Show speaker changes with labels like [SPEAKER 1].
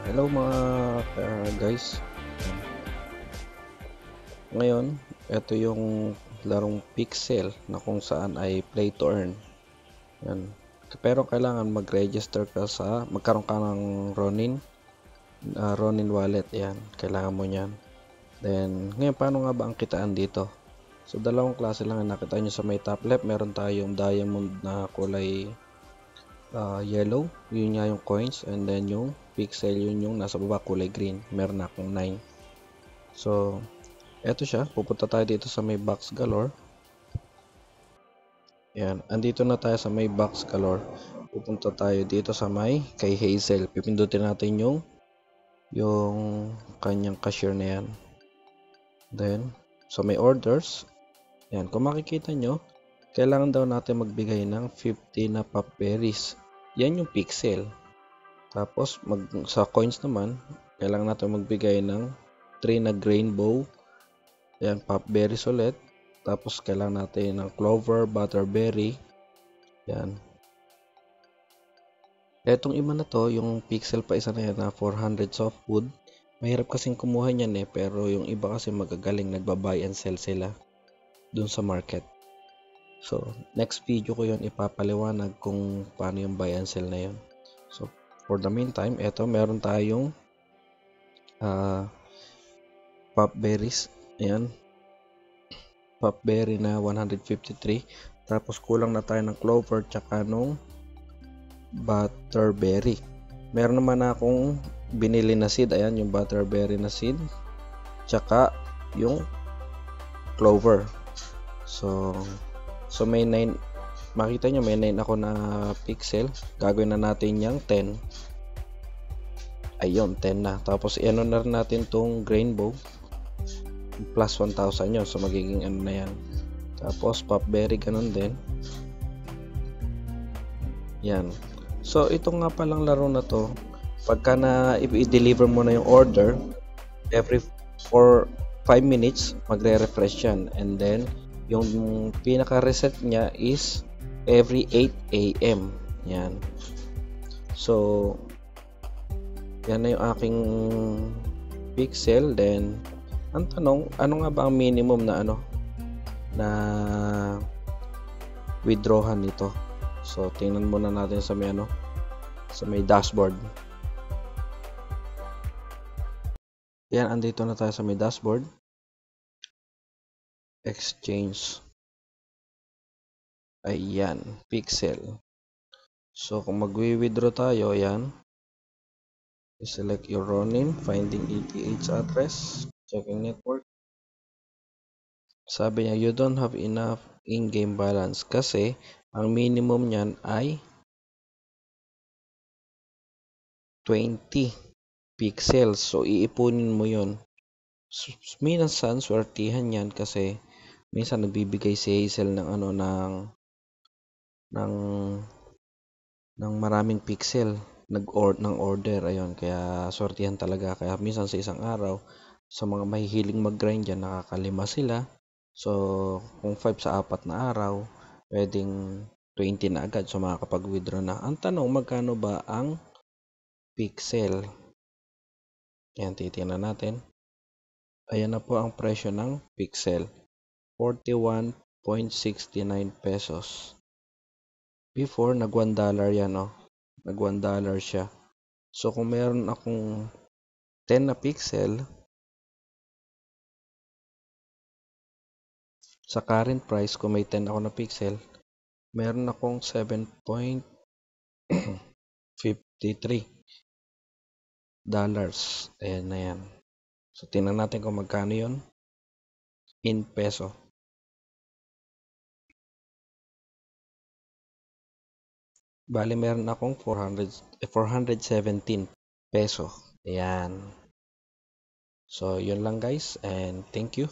[SPEAKER 1] Hello mga guys. Ngayon, ito yung larong Pixel na kung saan ay play to earn. Yan. Pero kailangan mag-register ka magkaroon ka ng Ronin wallet. Yan, kailangan mo niyan. Then, ngayon paano nga ba ang kitaan dito? So, dalawang klase lang ang nakita nyo sa may top left. Meron tayong diamond na kulay yellow. Yun nga yung coins. And then yung pixel, yun yung nasa baba kulay green. Meron akong 9. So, eto siya, pupunta tayo dito sa may box galore. Yan, andito na tayo sa may box galore. Pupunta tayo dito sa may kay Hazel. Pipindutin natin yung kanyang cashier na yan. Then, so may orders. Yan, kung makikita nyo, kailangan daw natin magbigay ng 50 na pop berries. Yan yung pixel. Tapos, sa coins naman, kailangan natin magbigay ng 3 na rainbow. Yan, pop berries ulit. Tapos, kailangan natin ng clover, butterberry. Yan. Etong iba na to, yung pixel pa isa na yan na 400 softwood. Mahirap kasing kumuha niyan pero yung iba kasi magagaling, nagba-buy and sell sila dun sa market. So, next video ko yun ipapaliwanag kung paano yung buy and sell na yun. So, for the meantime, eto meron tayong pop berries. Ayan. Pop berry na 153. Tapos kulang na tayo ng clover tsaka nung butterberry. Meron naman akong binili na seed. Ayan yung butterberry na seed. Tsaka yung clover. So may 9. Makita nyo may 9 ako na pixel. Gagawin na natin yung 10. Ayun, 10 na. Tapos i-ano na rin natin tong rainbow. Plus 1,000 yun. So magiging ano na yan. Tapos popberry ganun din. Yan. So ito nga palang laro na to, pagka na i-deliver mo na yung order, every 5 minutes magre-refresh yan. And then yung pinaka-reset niya is every 8 AM. Yan. So yan na yung aking pixel. Then ang tanong, ano nga ba ang minimum na withdrawhan nito? So tingnan muna natin sa may dashboard. Yan, andito na tayo sa may dashboard. Exchange. Ayan, pixel. So kung magwi-withdraw tayo, yan. I-select your Ronin, finding ETH address, checking network. Sabi niya, you don't have enough in-game balance kasi ang minimum niyan ay 20 pixels. So iipunin mo yon. Minsan swertihan yan kasi minsan nagbibigay si Hazel ng maraming pixel ng order. Ayun, kaya swertihan talaga. Kaya minsan sa isang araw, sa mga mahihiling mag-grind dyan, nakakalima sila. So kung 5 sa 4 na araw, pwedeng 20 na agad. So makakapag-withdraw na. Ang tanong, magkano ba ang pixel? Yan, titingnan natin. Ayan na po ang presyo ng pixel. 41.69 pesos. Before, nag $1 yan, Nag $1 siya. So, kung meron akong 10 na pixel, sa current price, kung may 10 ako na pixel, meron akong 7.53 dollars. Ayan na yan. So, tingnan natin kung magkano yun in peso. Bali, meron akong 417 peso. Ayan. So, yun lang guys, and thank you.